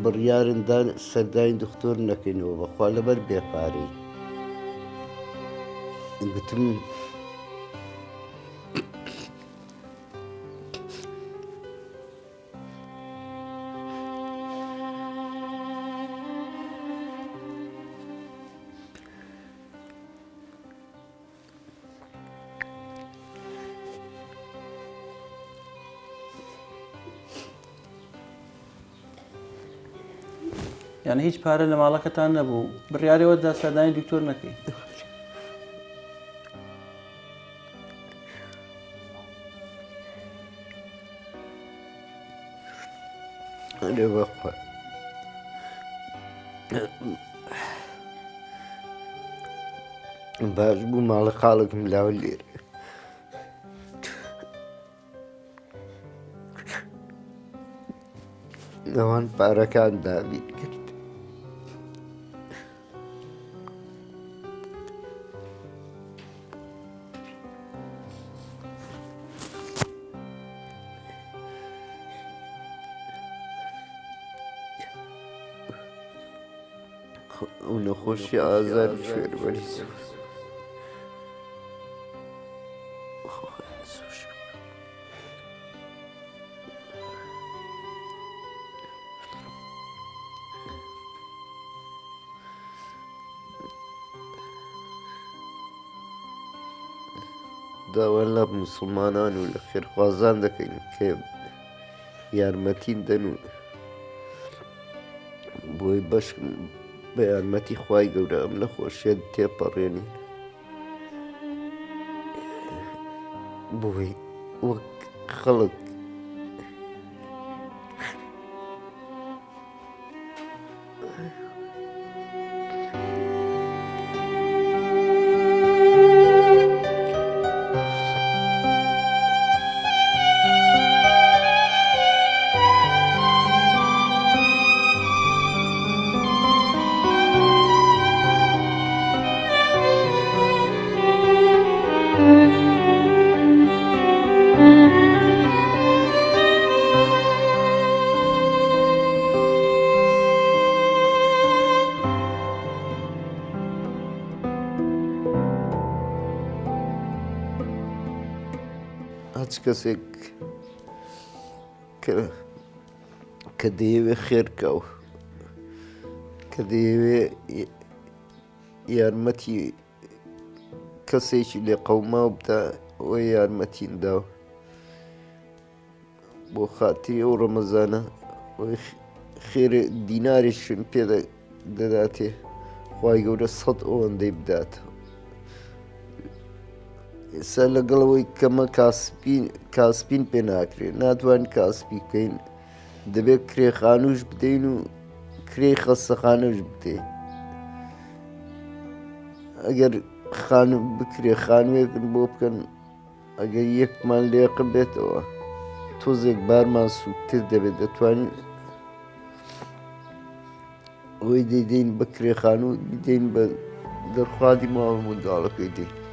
بڕیارن سەردانی دکتۆر نەکەینەوە بەخوا لەبەر بێپارەی گوتم یعنی هیچ پارە لە ماڵەکەتان نەبوو بڕیارەوەدا سەردانی دکتۆر نەکەی لێ بەخوا باش بوو ماڵە خاڵێکم لاوە لێرە ئەوان پارەکان دابین کرد ئەو نەخۆشی ئازار شوێنوەری داوا لە موسڵمانان و لە خێرخوازان دەکەین کە یارمەتین دەن و بۆی بەش بە یارمەتی خوای گەورە ئەم نەخۆشیە تێپەڕێنین بۆی وەک خەڵک هەچ کەسێک کە دەیەوێ خێرکەو کە دەیەوێ یارمەتی کەسێکی لێ قەوماو بدە ئەوە یارمەتین داوە بۆ خاتری ئەو ڕەمەزانە خێرە دیناریشن پێ دەداتێ خوای گەورە 100 ئەوەندەی بداتەوە ئێستا لەگەڵەوەی کەمە کاسپین پێ ناکرێت ناتوانین کاسپی بکەین دەبێت کرێخانوش بدەین و کرێی خەستەخانەش بدەین ئەگەر بکرێ خانوێکن بۆ بکەن ئەگەر یەکمان لێقە بێتەوە تۆزێک بارمان سووکتر دەبێت دەتوانین ئەوەی دەیدەین بە کرێخانوو بدەین بە دەرخوادی ماوە منداڵەکەی دەین